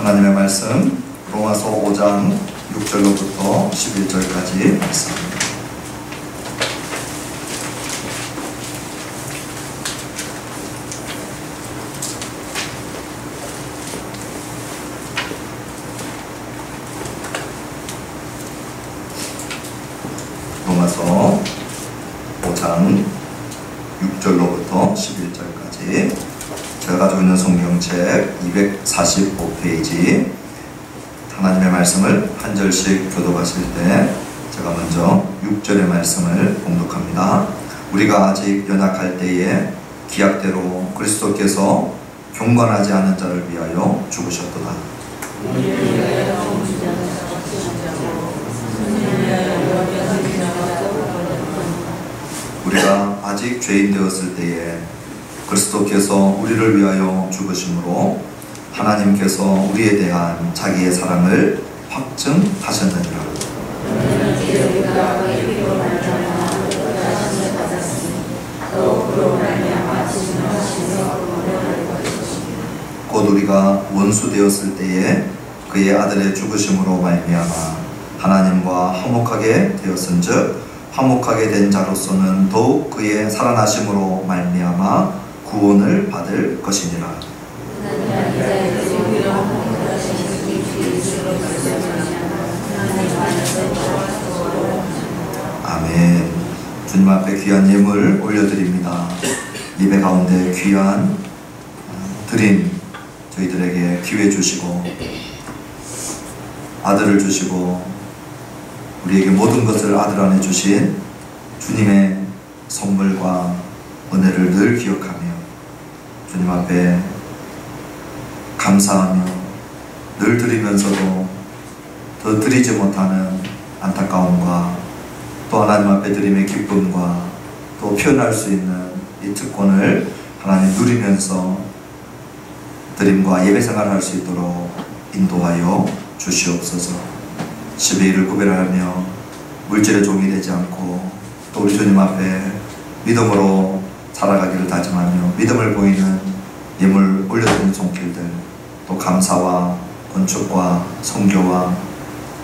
하나님의 말씀 로마서 5장 6절로부터 11절까지 말씀입니다. 로마서 5장 6절로부터 11절까지 제가 가지고 있는 성경책 245페이지 하나님의 말씀을 한 절씩 교독하실 때 제가 먼저 6절의 말씀을 봉독합니다. 우리가 아직 연약할 때에 기약대로 그리스도께서 경건하지 않은 자를 위하여 죽으셨도다. 우리가 아직 죄인 되었을 때에 그리스도께서 우리를 위하여 죽으심으로 하나님께서 우리에 대한 자기의 사랑을 확증하셨느니라. 곧 우리가 원수 되었을 때에 그의 아들의 죽으심으로 말미암아 하나님과 화목하게 되었은즉 화목하게 된 자로서는 더욱 그의 살아나심으로 말미암아 구원을 받을 것이니라. 아멘. 주님 앞에 귀한 예물 올려드립니다. 예배 가운데 귀한 드림 저희들에게 기회 주시고 아들을 주시고 우리에게 모든 것을 아들 안에 주신 주님의 선물과 은혜를 늘 기억하며 주님 앞에 감사하며 늘 드리면서도 더 드리지 못하는 안타까움과 또 하나님 앞에 드림의 기쁨과 또 표현할 수 있는 이 특권을 하나님 누리면서 드림과 예배 생활을 할 수 있도록 인도하여 주시옵소서. 11을 구별하며 물질의 종이 되지 않고 또 우리 주님 앞에 믿음으로 살아가기를 다짐하며 믿음을 보이는 예물 올려드리는 손길들 또 감사와 건축과 선교와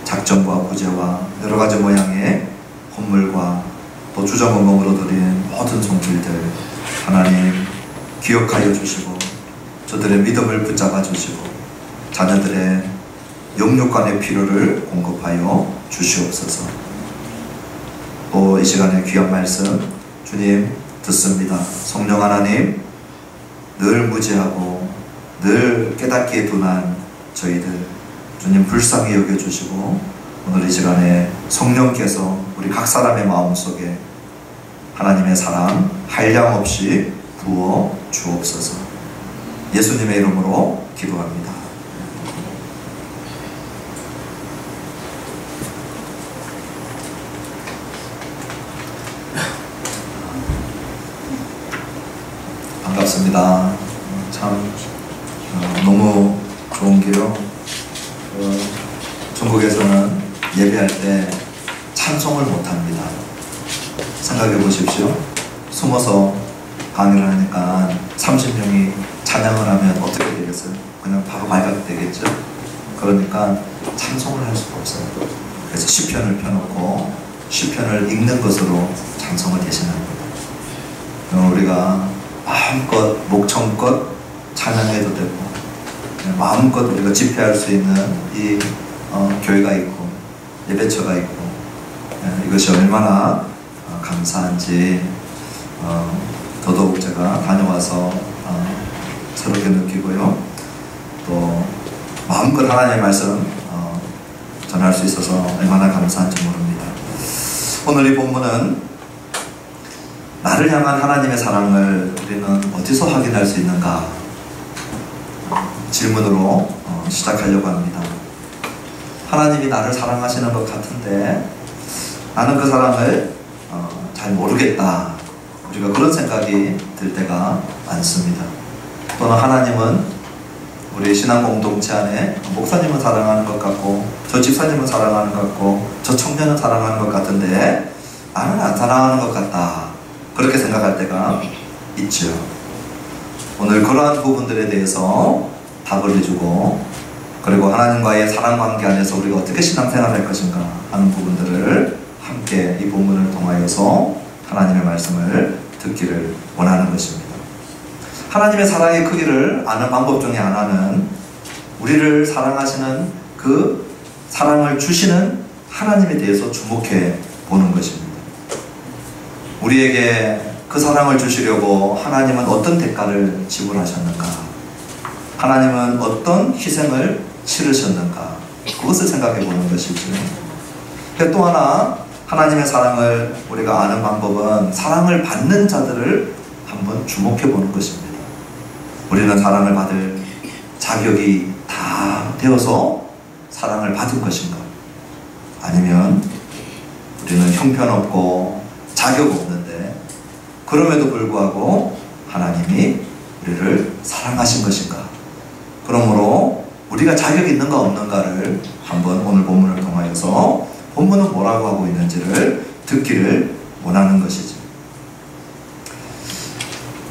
작전과 구제와 여러가지 모양의 헌물과 또 주정원금으로 드리는 모든 손길들 하나님 기억하여 주시고 저들의 믿음을 붙잡아 주시고 자녀들의 영육간의 필요를 공급하여 주시옵소서. 또 이 시간에 귀한 말씀 주님 듣습니다. 성령 하나님 늘 무지하고 늘 깨닫기에 둔한 저희들 주님 불쌍히 여겨주시고 오늘 이 시간에 성령께서 우리 각 사람의 마음속에 하나님의 사랑 한량없이 부어 주옵소서. 예수님의 이름으로 기도합니다. 반갑습니다. 참 너무 좋은 게요. 중국에서는 예배할 때 찬송을 못합니다. 생각해 보십시오. 숨어서 강의를 하니까 30명이 찬양을 하면 어떻게 되겠어요? 그냥 바로 발각되겠죠? 그러니까 찬송을 할 수가 없어요. 그래서 시편을 펴놓고 시편을 읽는 것으로 찬송을 대신합니다. 우리가 마음껏 목청껏 찬양해도 되고 마음껏 우리가 집회할 수 있는 이 교회가 있고 예배처가 있고 이것이 얼마나 감사한지 더더욱 제가 다녀와서 새롭게 느끼고요. 또 마음껏 하나님의 말씀 전할 수 있어서 얼마나 감사한지 모릅니다. 오늘 이 본문은 나를 향한 하나님의 사랑을 우리는 어디서 확인할 수 있는가 질문으로 시작하려고 합니다. 하나님이 나를 사랑하시는 것 같은데 나는 그 사랑을 잘 모르겠다. 우리가 그런 생각이 들 때가 많습니다. 또는 하나님은 우리 신앙 공동체 안에 목사님은 사랑하는 것 같고 저 집사님은 사랑하는 것 같고 저 청년은 사랑하는 것 같은데 나는 안 사랑하는 것 같다. 그렇게 생각할 때가 있죠. 오늘 그러한 부분들에 대해서 답을 해주고 그리고 하나님과의 사랑 관계 안에서 우리가 어떻게 신앙생활을 할 것인가 하는 부분들을 함께 이 본문을 통하여서 하나님의 말씀을 듣기를 원하는 것입니다. 하나님의 사랑의 크기를 아는 방법 중에 하나는 우리를 사랑하시는 그 사랑을 주시는 하나님에 대해서 주목해 보는 것입니다. 우리에게 그 사랑을 주시려고 하나님은 어떤 대가를 지불하셨는가? 하나님은 어떤 희생을 치르셨는가? 그것을 생각해 보는 것이죠. 또 하나 하나님의 사랑을 우리가 아는 방법은 사랑을 받는 자들을 한번 주목해 보는 것입니다. 우리는 사랑을 받을 자격이 다 되어서 사랑을 받은 것인가? 아니면 우리는 형편없고 자격 없는데 그럼에도 불구하고 하나님이 우리를 사랑하신 것인가? 그러므로 우리가 자격이 있는가 없는가를 한번 오늘 본문을 통하여서 본문은 뭐라고 하고 있는지를 듣기를 원하는 것이죠.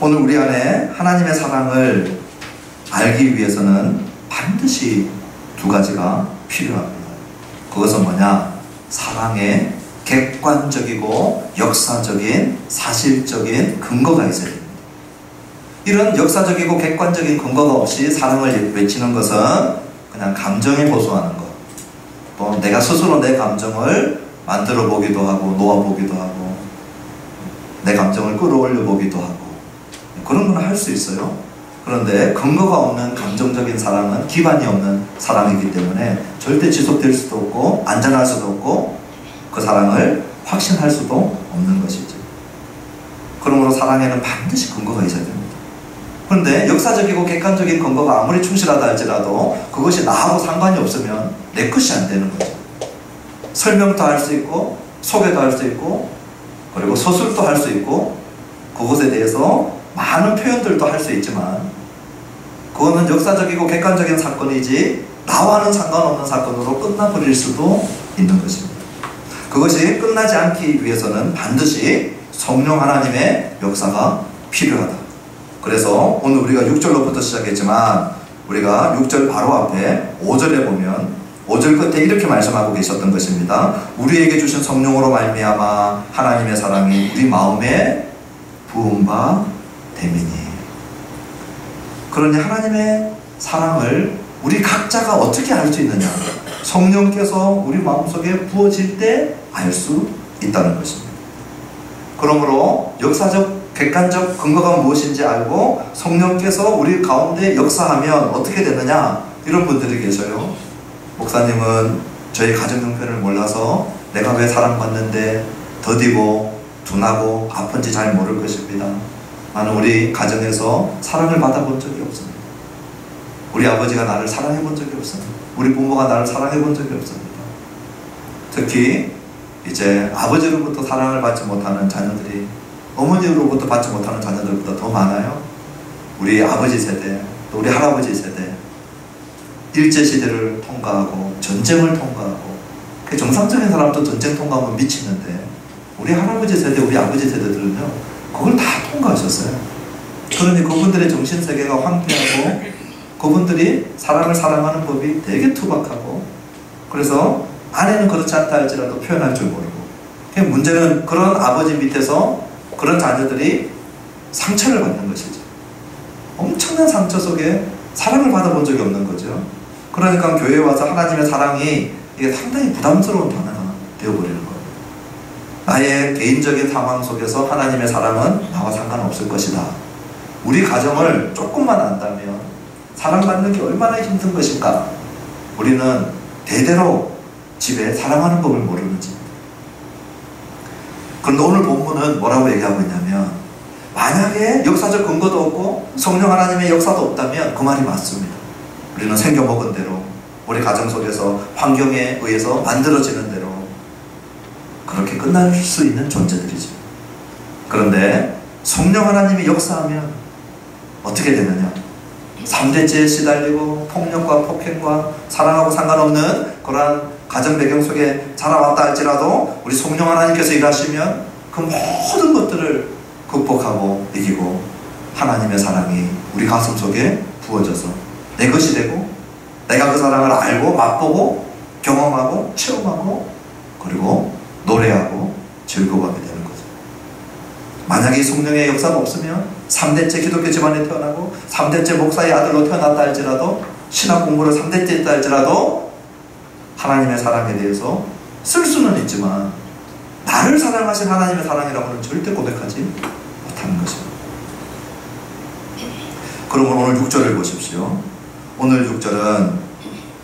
오늘 우리 안에 하나님의 사랑을 알기 위해서는 반드시 두 가지가 필요합니다. 그것은 뭐냐? 사랑의 객관적이고 역사적인 사실적인 근거가 있어야 됩니다. 이런 역사적이고 객관적인 근거가 없이 사랑을 외치는 것은 그냥 감정에 호소하는 것, 또 내가 스스로 내 감정을 만들어 보기도 하고 놓아 보기도 하고 내 감정을 끌어올려 보기도 하고 그런 건 할 수 있어요. 그런데 근거가 없는 감정적인 사랑은 기반이 없는 사랑이기 때문에 절대 지속될 수도 없고 안전할 수도 없고 그 사랑을 확신할 수도 없는 것이죠. 그러므로 사랑에는 반드시 근거가 있어야 됩니다. 그런데 역사적이고 객관적인 근거가 아무리 충실하다 할지라도 그것이 나하고 상관이 없으면 내 것이 안 되는 거죠. 설명도 할 수 있고 소개도 할 수 있고 그리고 서술도 할 수 있고 그것에 대해서 많은 표현들도 할 수 있지만 그거는 역사적이고 객관적인 사건이지 나와는 상관없는 사건으로 끝나버릴 수도 있는 것입니다. 그것이 끝나지 않기 위해서는 반드시 성령 하나님의 역사가 필요하다. 그래서 오늘 우리가 6절로부터 시작했지만 우리가 6절 바로 앞에 5절에 보면 5절 끝에 이렇게 말씀하고 계셨던 것입니다. 우리에게 주신 성령으로 말미암아 하나님의 사랑이 우리 마음에 부은 바 됨이니. 그러니 하나님의 사랑을 우리 각자가 어떻게 알 수 있느냐? 성령께서 우리 마음속에 부어질 때 알 수 있다는 것입니다. 그러므로 역사적 객관적 근거가 무엇인지 알고 성령께서 우리 가운데 역사하면 어떻게 되느냐? 이런 분들이 계셔요. 목사님은 저희 가정 형편을 몰라서 내가 왜 사랑받는데 더디고 둔하고 아픈지 잘 모를 것입니다. 나는 우리 가정에서 사랑을 받아본 적이 없습니다. 우리 아버지가 나를 사랑해 본 적이 없습니다. 우리 부모가 나를 사랑해 본 적이 없습니다. 특히 이제 아버지로부터 사랑을 받지 못하는 자녀들이 어머니로부터 받지 못하는 자녀들보다 더 많아요. 우리 아버지 세대, 또 우리 할아버지 세대, 일제시대를 통과하고 전쟁을 통과하고 정상적인 사람도 전쟁 통과하면 미치는데 우리 할아버지 세대, 우리 아버지 세대들은요 그걸 다 통과하셨어요. 그러니 그분들의 정신세계가 황폐하고 그분들이 사랑을 사랑하는 법이 되게 투박하고 그래서 아내는 그렇지 않다 할지라도 표현할 줄 모르고 문제는 그런 아버지 밑에서 그런 자녀들이 상처를 받는 것이죠. 엄청난 상처 속에 사랑을 받아본 적이 없는 거죠. 그러니까 교회에 와서 하나님의 사랑이 이게 상당히 부담스러운 단어가 되어버리는 거예요. 나의 개인적인 상황 속에서 하나님의 사랑은 나와 상관없을 것이다. 우리 가정을 조금만 안다면 사랑받는 게 얼마나 힘든 것인가. 우리는 대대로 집에 사랑하는 법을 모르는지. 그런데 오늘 본문은 뭐라고 얘기하고 있냐면 만약에 역사적 근거도 없고 성령 하나님의 역사도 없다면 그 말이 맞습니다. 우리는 생겨먹은 대로 우리 가정 속에서 환경에 의해서 만들어지는 대로 그렇게 끝날 수 있는 존재들이죠. 그런데 성령 하나님이 역사하면 어떻게 되느냐? 3대째에 시달리고 폭력과 폭행과 사랑하고 상관없는 그러한 가정 배경 속에 자라왔다 할지라도 우리 성령 하나님께서 일하시면 그 모든 것들을 극복하고 이기고 하나님의 사랑이 우리 가슴 속에 부어져서 내 것이 되고 내가 그 사랑을 알고 맛보고 경험하고 체험하고 그리고 노래하고 즐거워하게 되는 거죠. 만약에 성령의 역사가 없으면 3대째 기독교 집안에 태어나고 3대째 목사의 아들로 태어났다 할지라도 신학 공부를 3대째 했다 할지라도 하나님의 사랑에 대해서 쓸 수는 있지만 나를 사랑하신 하나님의 사랑이라고는 절대 고백하지 못하는 것입니다. 그러면 오늘 6절을 보십시오. 오늘 6절은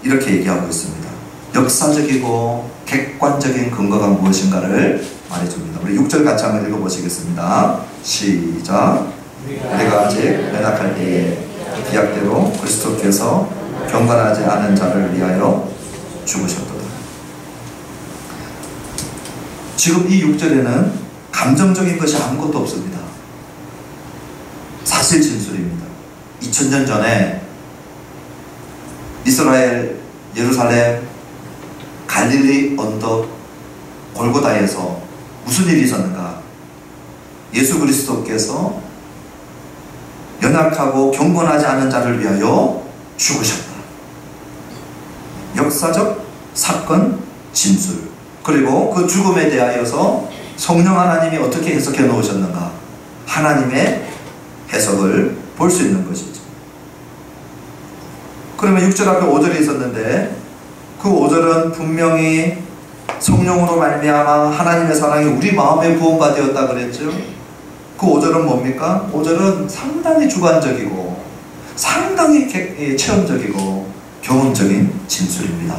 이렇게 얘기하고 있습니다. 역사적이고 객관적인 근거가 무엇인가를 말해줍니다. 우리 6절 같이 한번 읽어보시겠습니다. 시작. 우리가 아직 연약할 때에 기약대로 그리스도께서 경건하지 않은 자를 위하여 죽으셨도다. 지금 이 6절에는 감정적인 것이 아무것도 없습니다. 사실 진술입니다. 2000년 전에 이스라엘 예루살렘 갈릴리 언덕 골고다에서 무슨 일이 있었는가? 예수 그리스도께서 연약하고 경건하지 않은 자를 위하여 죽으셨다. 역사적 사건 진술, 그리고 그 죽음에 대하여서 성령 하나님이 어떻게 해석해 놓으셨는가? 하나님의 해석을 볼 수 있는 것이죠. 그러면 6절 앞에 5절이 있었는데 그 5절은 분명히 성령으로 말미암아 하나님의 사랑이 우리 마음에 부어가 되었다 그랬죠. 그 5절은 뭡니까? 5절은 상당히 주관적이고 상당히 체험적이고 경험적인 진술입니다.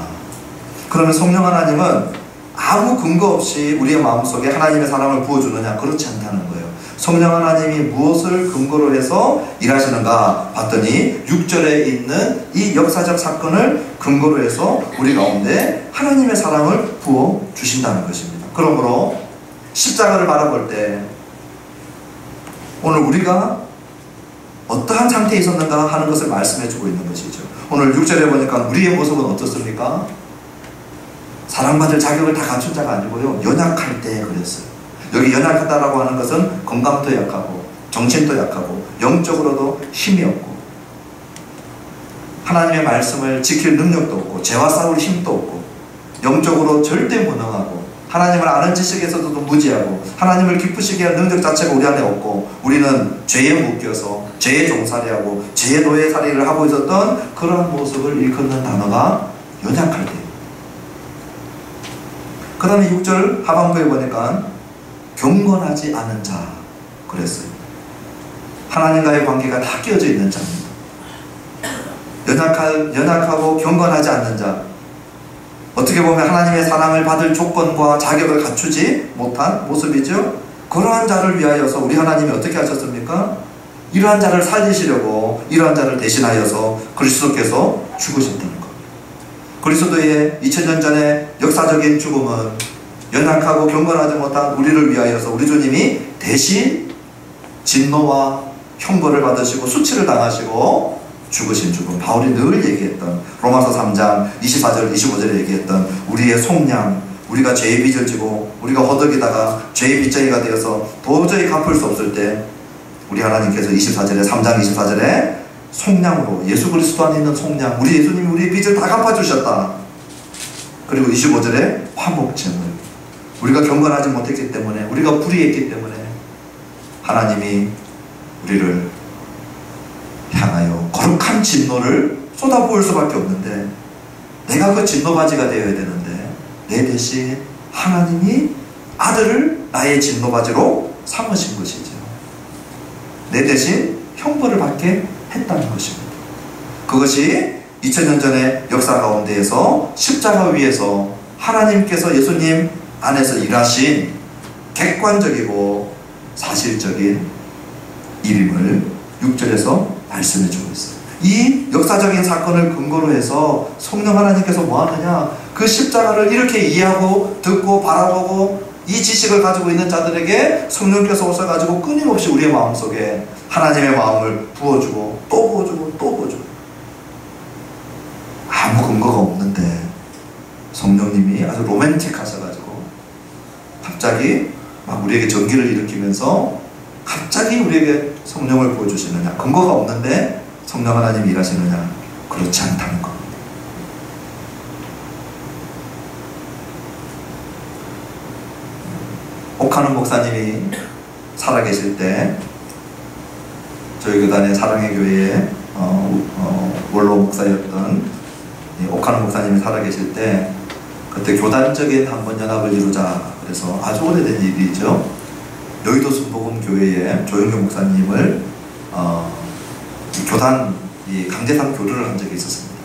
그러면 성령 하나님은 아무 근거 없이 우리의 마음속에 하나님의 사랑을 부어주느냐? 그렇지 않다는 거예요. 성령 하나님이 무엇을 근거로 해서 일하시는가 봤더니 6절에 있는 이 역사적 사건을 근거로 해서 우리 가운데 하나님의 사랑을 부어주신다는 것입니다. 그러므로 십자가를 바라볼 때 오늘 우리가 어떠한 상태에 있었는가 하는 것을 말씀해주고 있는 것이죠. 오늘 6절에 보니까 우리의 모습은 어떻습니까? 사랑받을 자격을 다 갖춘 자가 아니고요, 연약할 때 그랬어요. 여기 연약하다라고 하는 것은 건강도 약하고 정신도 약하고 영적으로도 힘이 없고 하나님의 말씀을 지킬 능력도 없고 죄와 싸울 힘도 없고 영적으로 절대 무능하고 하나님을 아는 지식에서도 무지하고 하나님을 기쁘시게 할 능력 자체가 우리 안에 없고 우리는 죄에 묶여서 죄의 종살이하고 죄의 노예살이를 하고 있었던 그러한 모습을 일컫는 단어가 연약할 때. 그 다음에 6절 하반부에 보니까 경건하지 않은 자 그랬어요. 하나님과의 관계가 다 끼어져 있는 자입니다. 연약하고 경건하지 않는 자, 어떻게 보면 하나님의 사랑을 받을 조건과 자격을 갖추지 못한 모습이죠. 그러한 자를 위하여서 우리 하나님이 어떻게 하셨습니까? 이러한 자를 살리시려고 이러한 자를 대신하여서 그리스도께서 죽으셨다는 것. 그리스도의 2000년 전의 역사적인 죽음은 연약하고 경건하지 못한 우리를 위하여서 우리 주님이 대신 진노와 형벌을 받으시고 수치를 당하시고 죽으신 죽음. 바울이 늘 얘기했던 로마서 3장 24절 25절에 얘기했던 우리의 속량, 우리가 죄의 빚을 지고 우리가 허덕이다가 죄의 빚쟁이가 되어서 도저히 갚을 수 없을 때 우리 하나님께서 24절에 3장 24절에 속량으로 예수 그리스도 안에 있는 속량, 우리 예수님이 우리의 빚을 다 갚아주셨다. 그리고 25절에 화목제물, 우리가 경건하지 못했기 때문에 우리가 불의했기 때문에 하나님이 우리를 향하여 거룩한 진노를 쏟아부을 수밖에 없는데 내가 그 진노바지가 되어야 되는데 내 대신 하나님이 아들을 나의 진노바지로 삼으신 것이죠. 내 대신 형벌을 받게 했다는 것입니다. 그것이 2000년 전의 역사 가운데에서 십자가 위에서 하나님께서 예수님 안에서 일하신 객관적이고 사실적인 일임을 6절에서 말씀해 주고 있어요. 이 역사적인 사건을 근거로 해서 성령 하나님께서 뭐 하느냐? 그 십자가를 이렇게 이해하고 듣고 바라보고 이 지식을 가지고 있는 자들에게 성령께서 오셔가지고 끊임없이 우리의 마음속에 하나님의 마음을 부어주고 또 부어주고 또 부어주고 아무 근거가 없는데 성령님이 아주 로맨틱 하셔가지고 갑자기 막 우리에게 전기를 일으키면서 갑자기 우리에게 성령을 부어주시느냐? 근거가 없는데 성령 하나님이 일하시느냐? 그렇지 않다는 겁니다. 옥하는 목사님이 살아계실 때 저희 교단의 사랑의 교회에 원로 목사였던 옥하는 목사님이 살아계실 때 그때 교단적인 한번 연합을 이루자 그래서 아주 오래된 일이죠. 여의도 순복음 교회에 조영교 목사님을 교단 강제상 교류를 한 적이 있었습니다.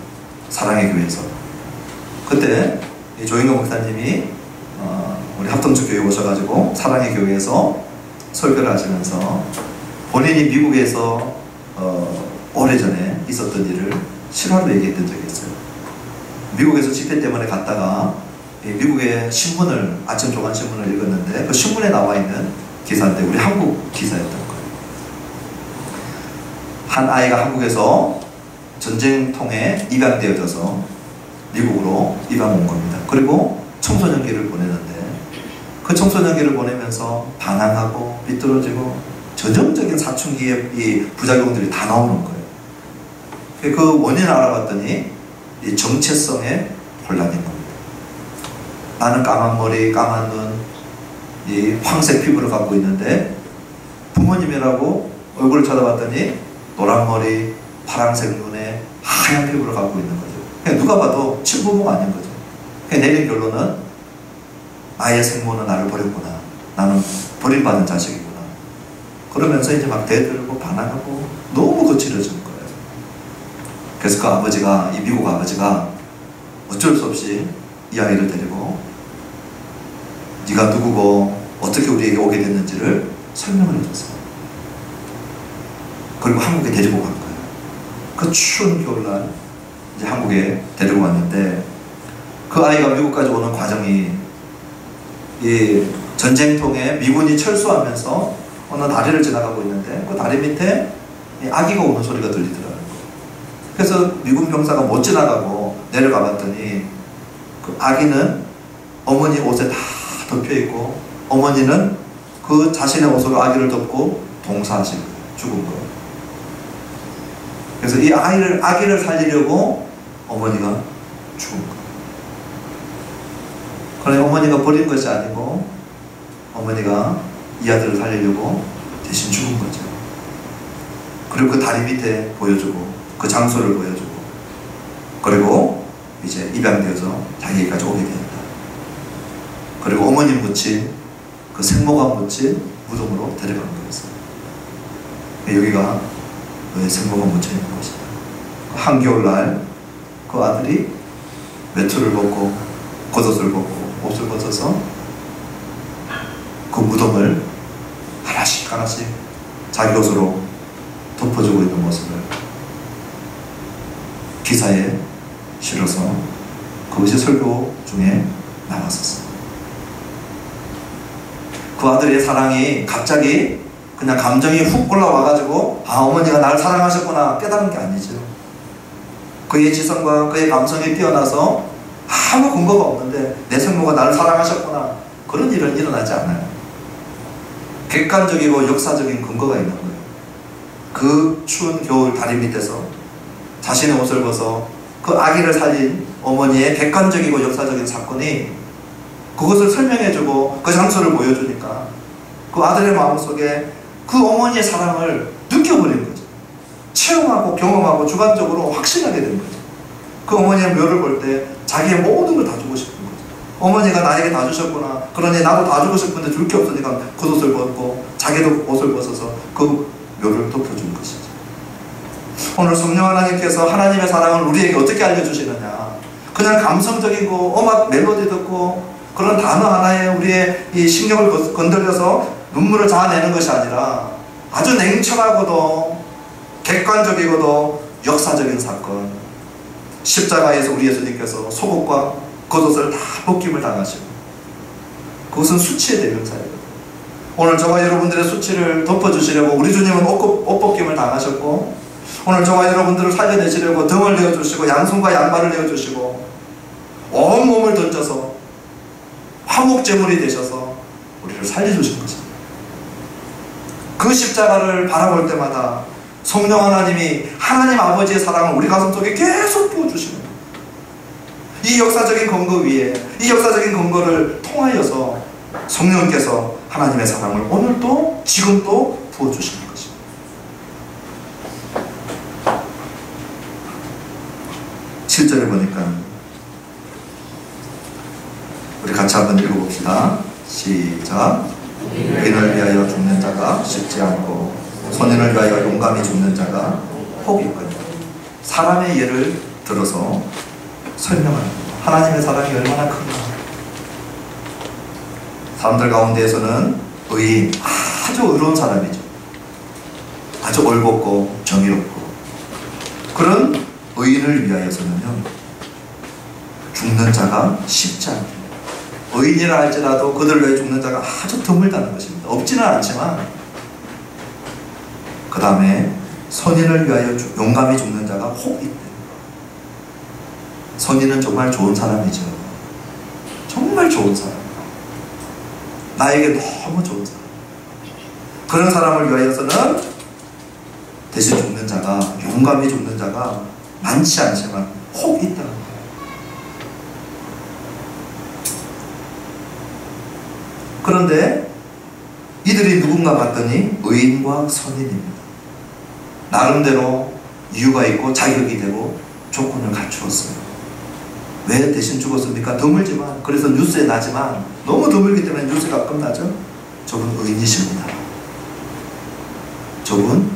사랑의 교회에서. 그때 조영교 목사님이 우리 합동측 교회에 오셔가지고 사랑의 교회에서 설교를 하시면서 본인이 미국에서 오래전에 있었던 일을 실화로 얘기했던 적이 있어요. 미국에서 집회 때문에 갔다가 미국의 신문을 아침 조간 신문을 읽었는데 그 신문에 나와 있는 기사인데 우리 한국 기사였던 거예요. 한 아이가 한국에서 전쟁통에 입양되어져서 미국으로 입양 온 겁니다. 그리고 청소년기를 보내는데 그 청소년기를 보내면서 반항하고 삐뚤어지고 전형적인 사춘기의 이 부작용들이 다 나오는 거예요. 그 원인을 알아봤더니 이 정체성의 혼란인 겁니다. 나는 까만 머리, 까만 눈, 이 황색 피부를 갖고 있는데 부모님이라고 얼굴을 쳐다봤더니 노란 머리, 파란색 눈에 하얀 피부를 갖고 있는 거죠. 그냥 누가 봐도 친부모가 아닌 거죠. 그냥 내린 결론은 나의 생모는 나를 버렸구나. 나는 버림받은 자식이구나. 그러면서 이제 막 대들고 반항하고 너무 거칠어진 거예요. 그래서 그 아버지가, 이 미국 아버지가 어쩔 수 없이 이 아이를 데리고 네가 누구고 어떻게 우리에게 오게 됐는지를 설명을 해줬어요. 그리고 한국에 데리고 간 거예요. 그 추운 겨울날 이제 한국에 데리고 왔는데 그 아이가 미국까지 오는 과정이 이 전쟁통에 미군이 철수하면서 어느 다리를 지나가고 있는데 그 다리 밑에 아기가 우는 소리가 들리더라고요. 그래서 미군 병사가 못 지나가고 내려가 봤더니 그 아기는 어머니 옷에 다 덮여 있고 어머니는 그 자신의 옷으로 아기를 덮고 동사하시고 죽은 거예요. 그래서 이 아기를 살리려고 어머니가 죽은 거예요. 그러니 어머니가 버린 것이 아니고 어머니가 이 아들을 살리려고 대신 죽은 거죠. 그리고 그 다리 밑에 보여주고 그 장소를 보여주고 그리고 이제 입양되어서 자기에게까지 오게 되었다. 그리고 어머니 묻힌 그 생모가 묻힌 무덤으로 데려간 거였어요. 여기가 너의 생모가 묻혀 있는 곳이다. 한겨울날 그 아들이 외투를 벗고 겉옷을 벗고 옷을 벗어서 그 무덤을 하나씩 하나씩 자기 옷으로 덮어주고 있는 모습을 기사에 실어서 그것이 설교 중에 나왔었어요. 그 아들의 사랑이 갑자기 그냥 감정이 훅 올라와가지고 아 어머니가 나를 사랑하셨구나 깨달은 게 아니죠. 그의 지성과 그의 감성이 뛰어나서 아무 근거가 없는데 내 생모가 나를 사랑하셨구나 그런 일은 일어나지 않아요. 객관적이고 역사적인 근거가 있는 거예요. 그 추운 겨울 다리 밑에서 자신의 옷을 벗어 그 아기를 살린 어머니의 객관적이고 역사적인 사건이 그것을 설명해주고 그 장소를 보여주니까 그 아들의 마음속에 그 어머니의 사랑을 느껴버린 거죠. 체험하고 경험하고 주관적으로 확신하게 된 거죠. 그 어머니의 묘를 볼 때 자기의 모든 걸 다 주고 싶은 거죠. 어머니가 나에게 다 주셨구나. 그러니 나도 다 주고 싶은데 줄 게 없으니까 겉옷을 벗고 자기도 옷을 벗어서 그 묘를 덮어준 것이죠. 오늘 성령 하나님께서 하나님의 사랑을 우리에게 어떻게 알려주시느냐. 그냥 감성적이고 음악 멜로디 듣고 그런 단어 하나에 우리의 이 신경을 건드려서 눈물을 자아내는 것이 아니라 아주 냉철하고도 객관적이고도 역사적인 사건. 십자가에서 우리 예수님께서 속옷과 겉옷을 다 벗김을 당하시고 그것은 수치의 대명사예요. 오늘 저와 여러분들의 수치를 덮어주시려고 우리 주님은 옷 벗김을 당하셨고 오늘 저와 여러분들을 살려내시려고 등을 내어주시고 양손과 양발을 내어주시고 온 몸을 던져서 화목제물이 되셔서 우리를 살려주신 것입니다. 그 십자가를 바라볼 때마다 성령 하나님이 하나님 아버지의 사랑을 우리 가슴속에 계속 부어주시는 거예요. 이 역사적인 근거 위에 이 역사적인 근거를 통하여서 성령께서 하나님의 사랑을 오늘도 지금도 부어주시는 것입니다. 칠 절에 보니까 우리 같이 한번 읽어봅시다. 시작. 의인을 위하여 죽는 자가 쉽지 않고 선인을 위하여 용감히 죽는 자가 혹 있거든요. 사람의 예를 들어서 설명합니다. 하나님의 사랑이 얼마나 큰가. 사람들 가운데에서는 의인, 아주 의로운 사람이죠. 아주 올곧고 정의롭고, 그런 의인을 위하여서는요 죽는 자가 쉽지 않습니다. 의인이라 할지라도 그들을 위해 죽는 자가 아주 드물다는 것입니다. 없지는 않지만, 그 다음에 선인을 위하여 용감히 죽는 자가 혹 있다. 선인은 정말 좋은 사람이죠. 정말 좋은 사람, 나에게 너무 좋은 사람. 그런 사람을 위하여서는 대신 죽는 자가, 용감히 죽는 자가 많지 않지만 혹 있다는 거예요. 그런데 이들이 누군가 봤더니 의인과 선인입니다. 나름대로 이유가 있고 자격이 되고 조건을 갖추었어요. 왜 대신 죽었습니까? 드물지만, 그래서 뉴스에 나지만 너무 드물기 때문에 뉴스가 끝나죠. 저분 의인이십니다. 저분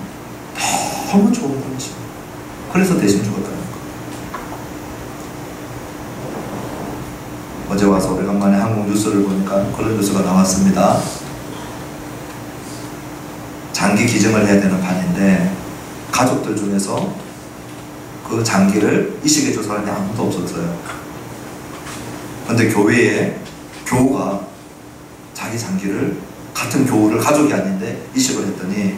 너무 좋은 분이십니다. 그래서 대신 죽었다는 거예요. 어제 와서 오래간만에 한국 뉴스를 보니까 그런 뉴스가 나왔습니다. 장기 기증을 해야 되는 판인데 가족들 중에서 그 장기를 이식해줄 사람이 아무도 없었어요. 그런데 교회에 교우가 자기 장기를, 같은 교우를 가족이 아닌데 이식을 했더니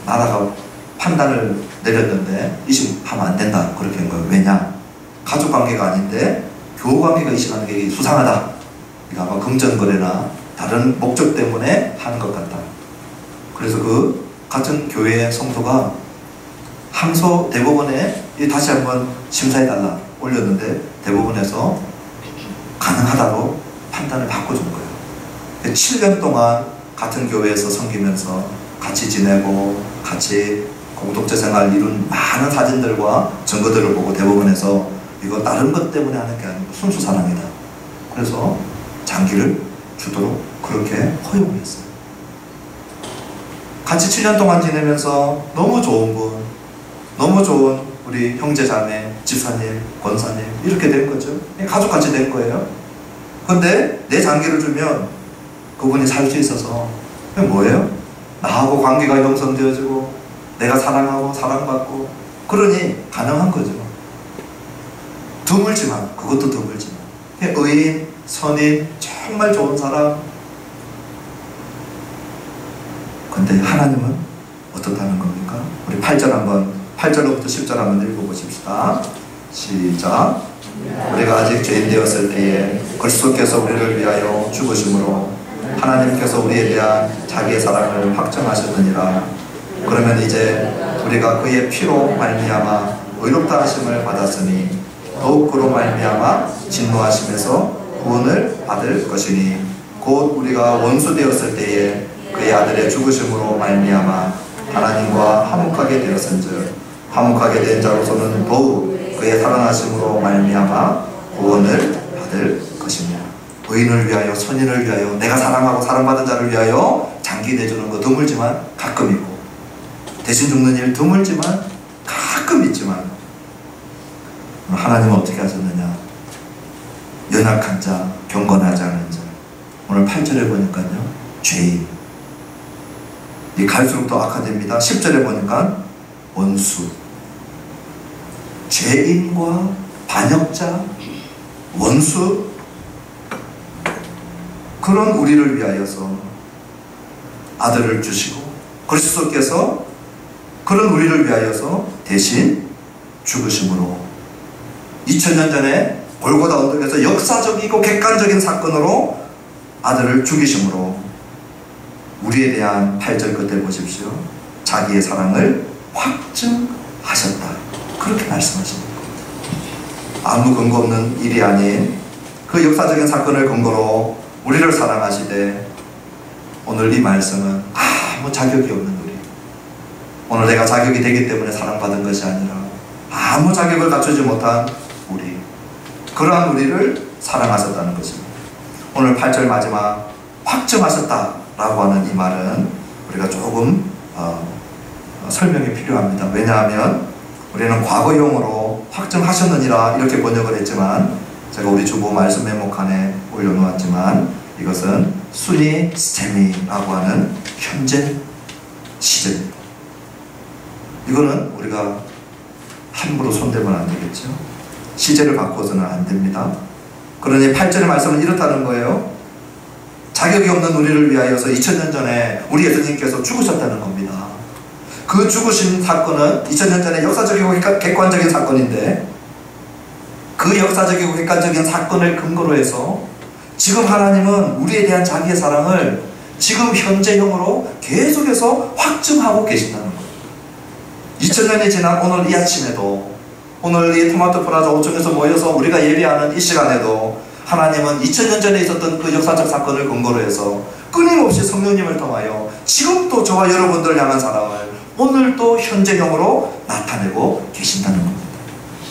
나라가 판단을 내렸는데 이식하면 안 된다 그렇게 한 거예요. 왜냐? 가족 관계가 아닌데 교우 관계가 이식하는 게 수상하다. 아마 금전거래나 다른 목적 때문에 하는 것 같다. 그래서 그 같은 교회의 성도가 항소 대법원에 다시 한번 심사해달라 올렸는데 대법원에서 가능하다고 판단을 바꿔준 거예요. 7년 동안 같은 교회에서 섬기면서 같이 지내고 같이 공동체 생활 이룬 많은 사진들과 증거들을 보고 대법원에서 이거 다른 것 때문에 하는 게 아니고 순수 사랑이다. 그래서 장기를 주도록 그렇게 허용했어요. 같이 7년 동안 지내면서 너무 좋은 분, 너무 좋은 우리 형제 자매, 집사님, 권사님 이렇게 된 거죠. 가족같이 된 거예요. 근데 내 장기를 주면 그분이 살 수 있어서 뭐예요? 나하고 관계가 형성되어지고 내가 사랑하고 사랑받고 그러니 가능한 거죠. 드물지만, 그것도 드물지만 의인, 선인, 정말 좋은 사람. 근데 하나님은 어떻다는 겁니까? 우리 8절 한번, 8절부터 10절 한번 읽어보십시다. 시작. 우리가 아직 죄인 되었을 때에 그리스도께서 우리를 위하여 죽으심으로 하나님께서 우리에 대한 자기의 사랑을 확정하셨느니라. 그러면 이제 우리가 그의 피로 말미암아 의롭다 하심을 받았으니 더욱 그로 말미암아 진노하심에서 구원을 받을 것이니 곧 우리가 원수 되었을 때에 그의 아들의 죽으심으로 말미암아 하나님과 화목하게 되었은즉 화목하게 된 자로서는 더욱 그의 살아나심으로 말미암아 구원을 받을 것입니다. 의인을 위하여, 선인을 위하여, 내가 사랑하고 사랑받은 자를 위하여 장기 내주는 거 드물지만 가끔 있고, 대신 죽는 일 드물지만 가끔 있지만, 하나님은 어떻게 하셨느냐? 연약한 자, 경건하지 않은 자. 오늘 8절에 보니까요, 죄인. 이 갈수록 더 악화됩니다. 10절에 보니까 원수. 죄인과 반역자, 원수, 그런 우리를 위하여서 아들을 주시고 그리스도께서 그런 우리를 위하여서 대신 죽으심으로 2000년 전에 골고다 언덕에서 역사적이고 객관적인 사건으로 아들을 죽이심으로 우리에 대한 8절 끝에 보십시오. 자기의 사랑을 확증하셨다. 그렇게 말씀하십니다. 아무 근거 없는 일이 아닌 그 역사적인 사건을 근거로 우리를 사랑하시되 오늘 이 말씀은 아무 자격이 없는 우리, 오늘 내가 자격이 되기 때문에 사랑받은 것이 아니라 아무 자격을 갖추지 못한 우리, 그러한 우리를 사랑하셨다는 것입니다. 오늘 8절 마지막 확증하셨다라고 하는 이 말은 우리가 조금 설명이 필요합니다. 왜냐하면 우리는 과거용으로 확증하셨느니라 이렇게 번역을 했지만, 제가 우리 주보 말씀 메모칸에 올려놓았지만 이것은 순위 스테미라고 하는 현재 시제입니다. 이거는 우리가 함부로 손대면 안 되겠죠. 시제를 바꿔서는 안 됩니다. 그러니 8절의 말씀은 이렇다는 거예요. 자격이 없는 우리를 위하여서 2000년 전에 우리 예수님께서 죽으셨다는 겁니다. 그 죽으신 사건은 2000년 전에 역사적이고 객관적인 사건인데, 그 역사적이고 객관적인 사건을 근거로 해서 지금 하나님은 우리에 대한 자기의 사랑을 지금 현재형으로 계속해서 확증하고 계신다는 거예요. 2000년이 지난 오늘 이 아침에도, 오늘 이 토마토 프라자 5층에서 모여서 우리가 예배하는 이 시간에도 하나님은 2000년 전에 있었던 그 역사적 사건을 근거로 해서 끊임없이 성령님을 통하여 지금도 저와 여러분들을 향한 사랑을 오늘도 현재형으로 나타내고 계신다는 겁니다.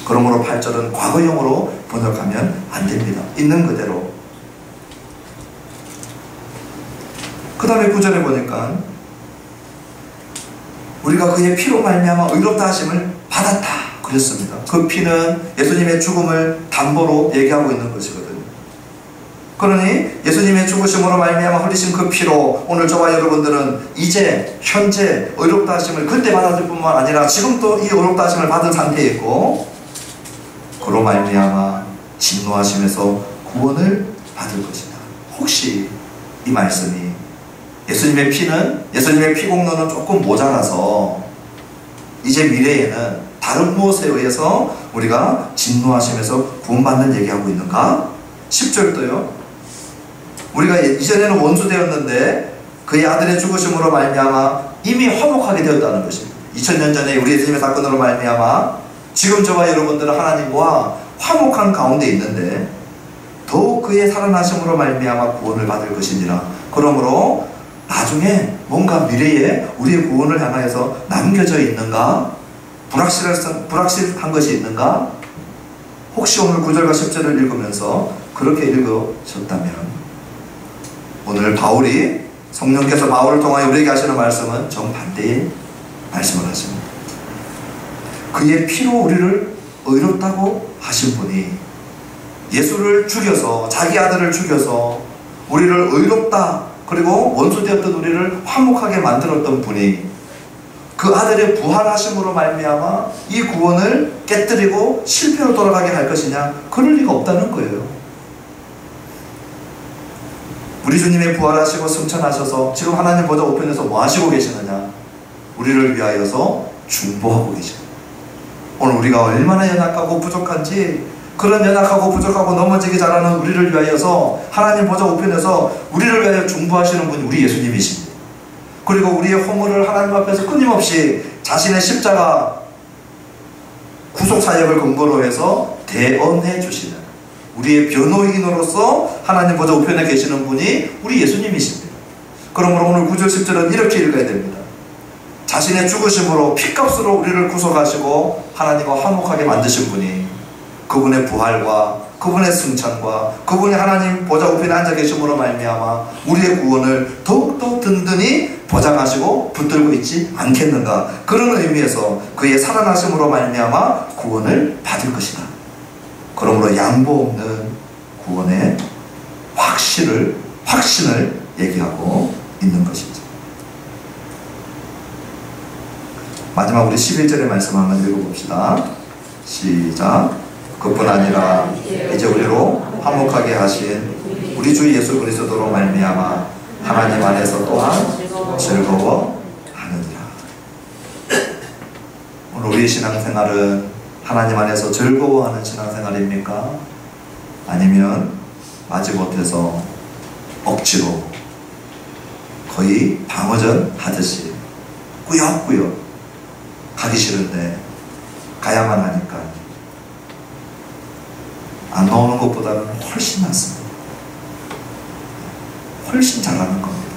그러므로 8절은 과거형으로 번역하면 안 됩니다. 있는 그대로. 그 다음에 9절에 보니까 우리가 그의 피로 말미암아 의롭다 하심을 받았다 그랬습니다. 그 피는 예수님의 죽음을 담보로 얘기하고 있는 것이거든요. 그러니 예수님의 죽으심으로 말미암아 흘리신 그 피로 오늘 저와 여러분들은 이제 현재 의롭다 하심을 그때 받았을 뿐만 아니라 지금도 이 의롭다 하심을 받은 상태에 있고, 그로 말미암아 진노하심에서 구원을 받을 것이다. 혹시 이 말씀이 예수님의 피는, 예수님의 피 공로는 조금 모자라서 이제 미래에는 다른 무엇에 의해서 우리가 진노하심에서 구원받는 얘기하고 있는가? 10절도요. 우리가 이전에는 원수되었는데 그의 아들의 죽으심으로 말미암아 이미 화목하게 되었다는 것입니다. 2000년 전에 우리 예수님의 사건으로 말미암아 지금 저와 여러분들은 하나님과 화목한 가운데 있는데 더욱 그의 살아나심으로 말미암아 구원을 받을 것이니라. 그러므로 나중에 뭔가 미래에 우리의 구원을 향하여서 남겨져 있는가? 불확실한 것이 있는가? 혹시 오늘 9절과 10절을 읽으면서 그렇게 읽으셨다면 오늘 바울이, 성령께서 바울을 통하여 우리에게 하시는 말씀은 정반대의 말씀을 하십니다. 그의 피로 우리를 의롭다고 하신 분이 예수를 죽여서, 자기 아들을 죽여서 우리를 의롭다, 그리고 원수되었던 우리를 화목하게 만들었던 분이 그 아들의 부활하심으로 말미암아 이 구원을 깨뜨리고 실패로 돌아가게 할 것이냐? 그럴 리가 없다는 거예요. 우리 주님의 부활하시고 승천하셔서 지금 하나님 보좌 우편에서 뭐 하시고 계시느냐? 우리를 위하여서 중보하고 계십니다. 오늘 우리가 얼마나 연약하고 부족한지, 그런 연약하고 부족하고 넘어지기 잘하는 우리를 위하여서 하나님 보좌 우편에서 우리를 위하여 중보하시는 분이 우리 예수님이십니다. 그리고 우리의 허물을 하나님 앞에서 끊임없이 자신의 십자가 구속사역을 근거로 해서 대언해 주시는 우리의 변호인으로서 하나님 보좌 우편에 계시는 분이 우리 예수님이십니다. 그러므로 오늘 9절 10절은 이렇게 읽어야 됩니다. 자신의 죽으심으로 피값으로 우리를 구속하시고 하나님과 화목하게 만드신 분이 그분의 부활과 그분의 승천과 그분이 하나님 보좌 우편에 앉아 계심으로 말미암아 우리의 구원을 더욱더 든든히 보장하시고 붙들고 있지 않겠는가? 그런 의미에서 그의 살아나심으로 말미암아 구원을 받을 것이다. 그러므로 양보 없는 구원의 확신을 얘기하고 있는 것이죠. 마지막 우리 11절의 말씀 한번 읽어봅시다. 시작. 그뿐 아니라 이제 우리로 화목하게 하신 우리 주 예수 그리스도로 말미암아 하나님 안에서 또한 즐거워하느니라. 오늘 우리의 신앙생활은 하나님 안에서 즐거워하는 신앙생활입니까? 아니면 마지못해서 억지로 거의 방어전 하듯이 꾸역꾸역 가기 싫은데 가야만 하니까 안 나오는 것보다는 훨씬 낫습니다. 훨씬 잘하는 겁니다.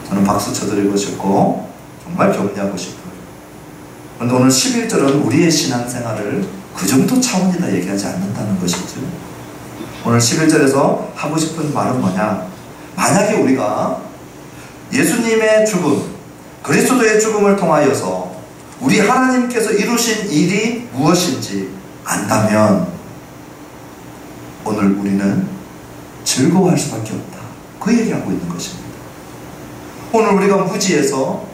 저는 박수 쳐드리고 싶고 정말 격려하고 싶어요. 그런데 오늘 11절은 우리의 신앙생활을 그 정도 차원이다 얘기하지 않는다는 것이죠. 오늘 11절에서 하고 싶은 말은 뭐냐? 만약에 우리가 예수님의 죽음, 그리스도의 죽음을 통하여서 우리 하나님께서 이루신 일이 무엇인지 안다면 오늘 우리는 즐거워할 수밖에 없다. 그 얘기하고 있는 것입니다. 오늘 우리가 무지해서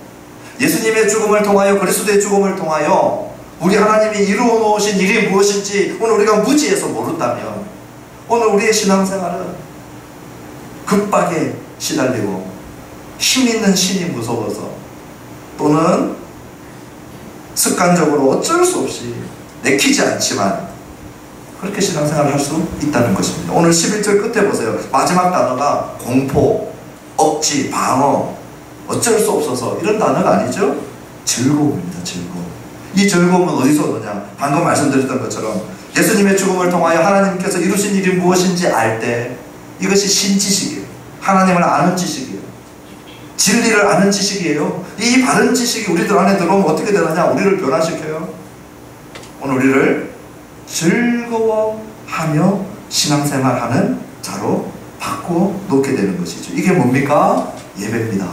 예수님의 죽음을 통하여 그리스도의 죽음을 통하여 우리 하나님이 이루어 놓으신 일이 무엇인지 오늘 우리가 무지해서 모른다면 오늘 우리의 신앙생활은 급박에 시달리고 힘있는 신이 무서워서 또는 습관적으로 어쩔 수 없이 내키지 않지만 그렇게 신앙생활을 할 수 있다는 것입니다. 오늘 11절 끝에 보세요. 마지막 단어가 공포, 억지, 방어, 어쩔 수 없어서 이런 단어가 아니죠. 즐거움입니다. 즐거움. 이 즐거움은 어디서 오느냐? 방금 말씀드렸던 것처럼 예수님의 죽음을 통하여 하나님께서 이루신 일이 무엇인지 알 때 이것이 신지식이에요. 하나님을 아는 지식이에요. 진리를 아는 지식이에요. 이 바른 지식이 우리들 안에 들어오면 어떻게 되느냐? 우리를 변화시켜요. 오늘 우리를 즐거워하며 신앙생활하는 자로 바꿔 놓게 되는 것이죠. 이게 뭡니까? 예배입니다.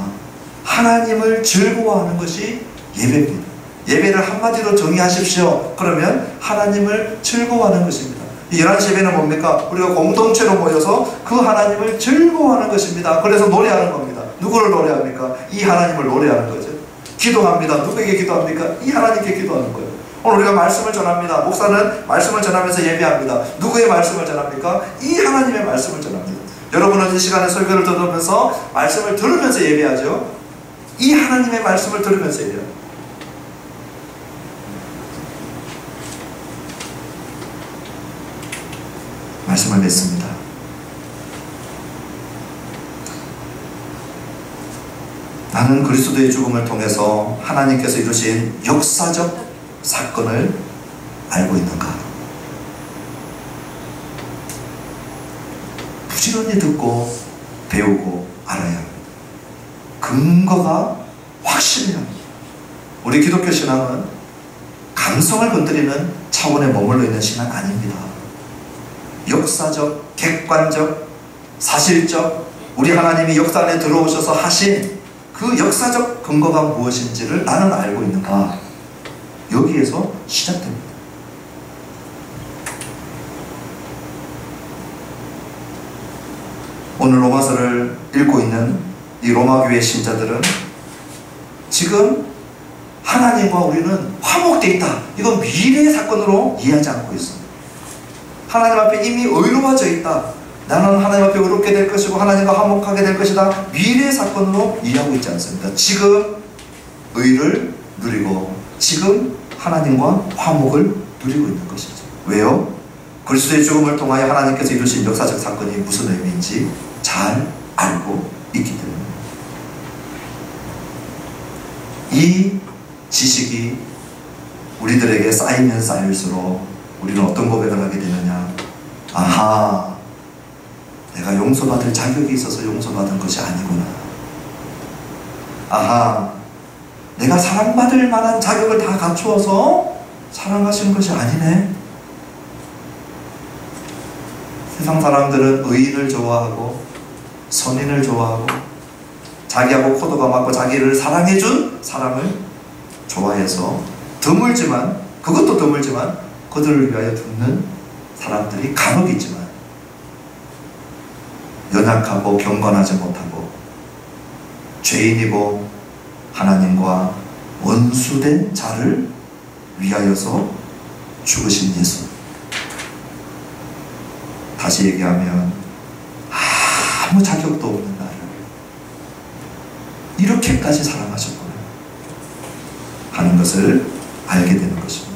하나님을 즐거워하는 것이 예배입니다. 예배를 한마디로 정의하십시오. 그러면 하나님을 즐거워하는 것입니다. 이 11시 예배는 뭡니까? 우리가 공동체로 모여서 그 하나님을 즐거워하는 것입니다. 그래서 노래하는 겁니다. 누구를 노래합니까? 이 하나님을 노래하는 거죠. 기도합니다. 누구에게 기도합니까? 이 하나님께 기도하는 거예요. 오늘 우리가 말씀을 전합니다. 목사는 말씀을 전하면서 예배합니다. 누구의 말씀을 전합니까? 이 하나님의 말씀을 전합니다. 여러분은 이 시간에 설교를 들으면서 말씀을 들으면서 예배하죠. 이 하나님의 말씀을 들으면서 예배합니다. 말씀을 맺습니다. 나는 그리스도의 죽음을 통해서 하나님께서 이루신 역사적 사건을 알고 있는가? 부지런히 듣고 배우고 알아야 합니다. 근거가 확실해야 합니다. 우리 기독교 신앙은 감성을 건드리는 차원에 머물러 있는 신앙 아닙니다. 역사적, 객관적, 사실적 우리 하나님이 역사 안에 들어오셔서 하신 그 역사적 근거가 무엇인지를 나는 알고 있는가? 여기에서 시작됩니다. 오늘 로마서를 읽고 있는 이 로마교회 신자들은 지금 하나님과 우리는 화목되어 있다. 이건 미래의 사건으로 이해하지 않고 있습니다. 하나님 앞에 이미 의로워져 있다. 나는 하나님 앞에 의롭게 될 것이고 하나님과 화목하게 될 것이다. 미래의 사건으로 이해하고 있지 않습니다. 지금 의를 누리고 지금 하나님과 화목을 누리고 있는 것이죠. 왜요? 그리스도의 죽음을 통하여 하나님께서 이루신 역사적 사건이 무슨 의미인지 잘 알고 있기 때문입니다. 이 지식이 우리들에게 쌓이면 쌓일수록 우리는 어떤 고백을 하게 되느냐? 아하, 내가 용서받을 자격이 있어서 용서받은 것이 아니구나. 아하, 내가 사랑받을 만한 자격을 다 갖추어서 사랑하신 것이 아니네. 세상 사람들은 의인을 좋아하고 선인을 좋아하고 자기하고 코드가 맞고 자기를 사랑해준 사람을 좋아해서 드물지만, 그것도 드물지만 그들을 위하여 죽는 사람들이 간혹 있지만 연약하고 경건하지 못하고 죄인이고 하나님과 원수된 자를 위하여서 죽으신 예수. 다시 얘기하면 아무 자격도 없는 나를 이렇게까지 사랑하셨구나 하는 것을 알게 되는 것입니다.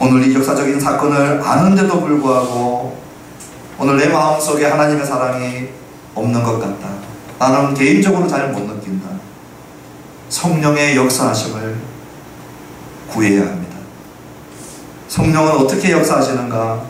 오늘 이 역사적인 사건을 아는데도 불구하고 오늘 내 마음속에 하나님의 사랑이 없는 것 같다. 나는 개인적으로 잘 못 느낀다. 성령의 역사하심을 구해야 합니다. 성령은 어떻게 역사하시는가?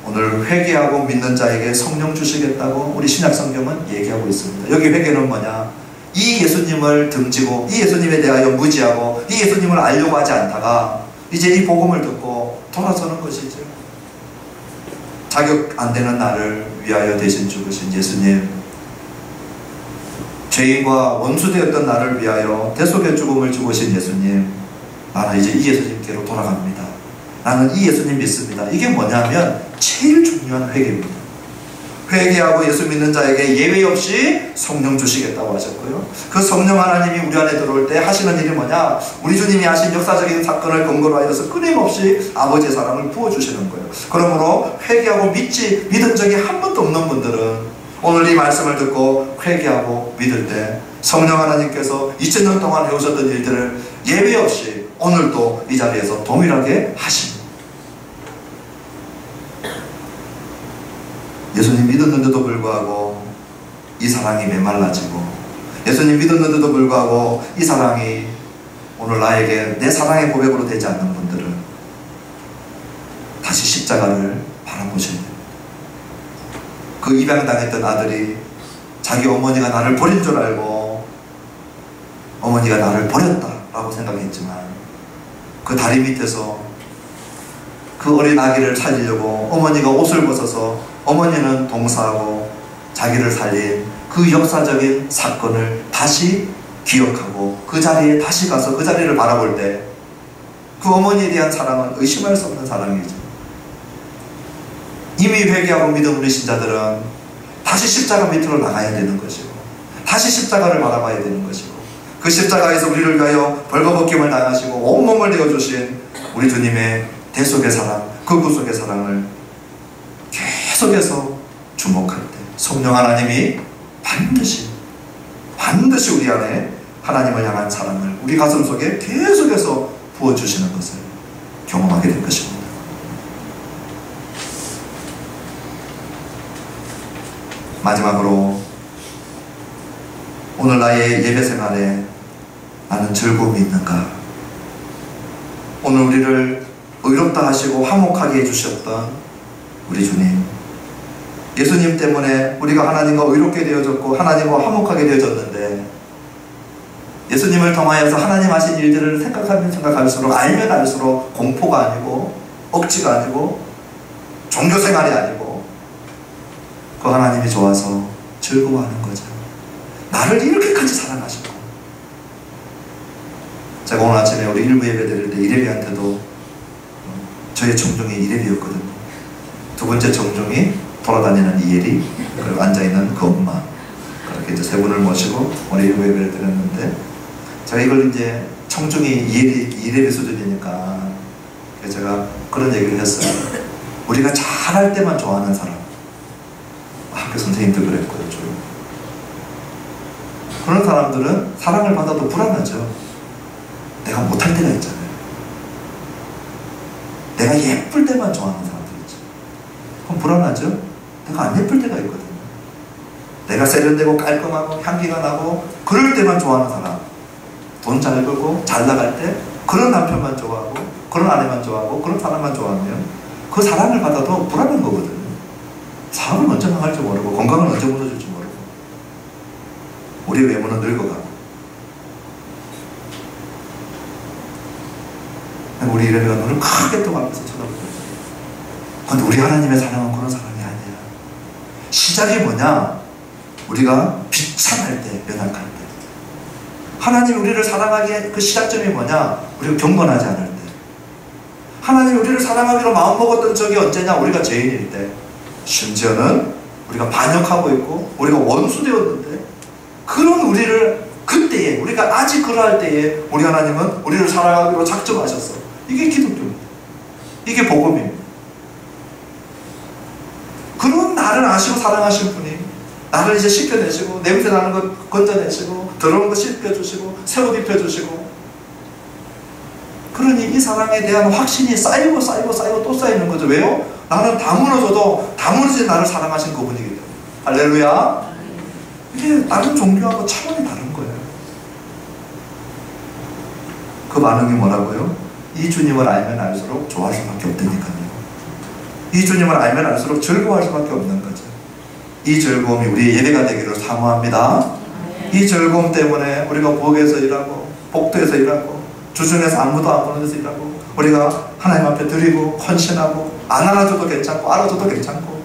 오늘 회개하고 믿는 자에게 성령 주시겠다고 우리 신약성경은 얘기하고 있습니다. 여기 회개는 뭐냐? 이 예수님을 등지고 이 예수님에 대하여 무지하고 이 예수님을 알려고 하지 않다가 이제 이 복음을 듣고 돌아서는 것이죠. 자격 안 되는 나를 위하여 대신 죽으신 예수님, 죄인과 원수되었던 나를 위하여 대속의 죽음을 죽으신 예수님, 나는 이제 이 예수님께로 돌아갑니다. 나는 이 예수님 믿습니다. 이게 뭐냐면 제일 중요한 회개입니다. 회개하고 예수 믿는 자에게 예외 없이 성령 주시겠다고 하셨고요. 그 성령 하나님이 우리 안에 들어올 때 하시는 일이 뭐냐? 우리 주님이 하신 역사적인 사건을 근거로 하여서 끊임없이 아버지의 사랑을 부어주시는 거예요. 그러므로 회개하고 믿은 적이 한 번도 없는 분들은 오늘 이 말씀을 듣고 회개하고 믿을 때 성령 하나님께서 2000년 동안 해오셨던 일들을 예외 없이 오늘도 이 자리에서 동일하게 하십니다. 예수님 믿었는데도 불구하고 이 사랑이 메말라지고, 예수님 믿었는데도 불구하고 이 사랑이 오늘 나에게 내 사랑의 고백으로 되지 않는 분들은 다시 십자가를 바라보셔야 됩니다. 그 입양당했던 아들이 자기 어머니가 나를 버린 줄 알고 어머니가 나를 버렸다라고 생각했지만 그 다리 밑에서 그 어린 아기를 살리려고 어머니가 옷을 벗어서 어머니는 동사하고 자기를 살린 그 역사적인 사건을 다시 기억하고 그 자리에 다시 가서 그 자리를 바라볼 때 그 어머니에 대한 사랑은 의심할 수 없는 사랑이죠. 이미 회개하고 믿은 우리 신자들은 다시 십자가 밑으로 나가야 되는 것이고 다시 십자가를 바라봐야 되는 것이고 그 십자가에서 우리를 위하여 벌거벗김을 당하시고 온몸을 내어주신 우리 주님의 대속의 사랑, 그 구속의 사랑을 계속해서 주목할 때 성령 하나님이 반드시 우리 안에 하나님을 향한 사랑을 우리 가슴 속에 계속해서 부어주시는 것을 경험하게 될 것입니다. 마지막으로 오늘 나의 예배 생활에 나는 즐거움이 있는가? 오늘 우리를 의롭다 하시고 화목하게 해주셨던 우리 주님, 예수님 때문에 우리가 하나님과 의롭게 되어졌고 하나님과 화목하게 되어졌는데 예수님을 통하여서 하나님 하신 일들을 생각하면 생각할수록 알면 알수록 공포가 아니고 억지가 아니고 종교생활이 아니고 그 하나님이 좋아서 즐거워하는 거죠. 나를 이렇게까지 사랑하시고. 제가 오늘 아침에 우리 일부 예배 드릴 때 이래비한테도 저의 청중이 이래비였거든요. 두 번째 청중이 돌아다니는 이예리, 그리고 앉아있는 그 엄마, 그렇게 이제 세 분을 모시고 오늘 일부 예배를 드렸는데 제가 이걸 이제 청중이 이예리 수준이니까 제가 그런 얘기를 했어요. 우리가 잘할 때만 좋아하는 사람, 학교 선생님도 그랬고요. 그런 사람들은 사랑을 받아도 불안하죠. 내가 못할 때가 있잖아요. 내가 예쁠 때만 좋아하는 사람들 있죠. 그럼 불안하죠. 내가 안 예쁠 때가 있거든요. 내가 세련되고 깔끔하고 향기가 나고 그럴 때만 좋아하는 사람, 돈 잘 벌고 잘 나갈 때 그런 남편만 좋아하고 그런 아내만 좋아하고 그런 사람만 좋아하면 그 사랑을 받아도 불안한 거거든요. 사업은 언제 망할지 모르고 건강은 언제 무너질지 모르고 우리 외모는 늙어가고 우리 이래가 눈을 크게 뜨고 앞에서 쳐다보고 근데 우리 하나님의 사랑은 그런 사랑이 아니야. 시작이 뭐냐? 우리가 비참할 때, 연약할 때 하나님이 우리를 사랑하기에 그 시작점이 뭐냐? 우리가 경건하지 않을 때 하나님이 우리를 사랑하기로 마음먹었던 적이 언제냐? 우리가 죄인일 때 심지어는 우리가 반역하고 있고 우리가 원수되었는데 그런 우리를 그때에 우리가 아직 그러할 때에 우리 하나님은 우리를 사랑하기로 작정하셨어. 이게 기독교입니다. 이게 복음입니다. 그런 나를 아시고 사랑하신 분이 나를 이제 씻겨내시고 냄새 나는 것 건져내시고 더러운 거 씻겨주시고 새 옷 입혀주시고 그러니 이 사랑에 대한 확신이 쌓이고 또 쌓이는 거죠. 왜요? 나는 다 무너져도 다 무너진 나를 사랑하신 그분이기 때문에. 할렐루야. 이게 다른 종교하고 차원이 다른 거예요. 그 반응이 뭐라고요? 이 주님을 알면 알수록 좋아할 수밖에 없다니까요. 이 주님을 알면 알수록 즐거워할 수밖에 없는 거죠. 이 즐거움이 우리의 예배가 되기를 사모합니다. 이 즐거움 때문에 우리가 부엌에서 일하고 복도에서 일하고 주중에서 아무도 안 보는 데서 일하고 우리가 하나님 앞에 드리고 헌신하고 안 알아줘도 괜찮고 알아줘도 괜찮고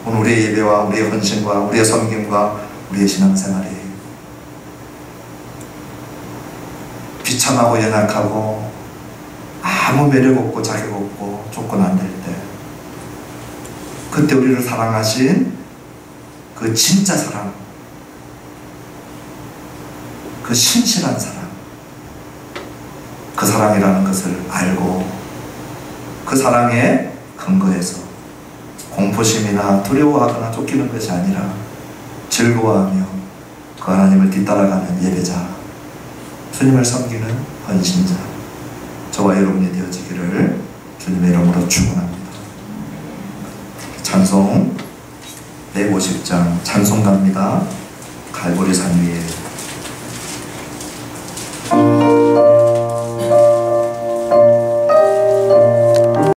오늘 우리의 예배와 우리의 헌신과 우리의 섬김과 우리의 신앙생활이 비참하고 연약하고 아무 매력 없고 자격 없고 조건 안 될 때 그때 우리를 사랑하신 그 진짜 사랑, 그 신실한 사랑, 그 사랑이라는 것을 알고 그 사랑에 근거해서 공포심이나 두려워하거나 쫓기는 것이 아니라 즐거워하며 그 하나님을 뒤따라가는 예배자, 주님을 섬기는 헌신자, 저와 여러분이 되어지기를 주님의 이름으로 축원합니다. 찬송 150장 찬송가입니다. 갈보리 산 위에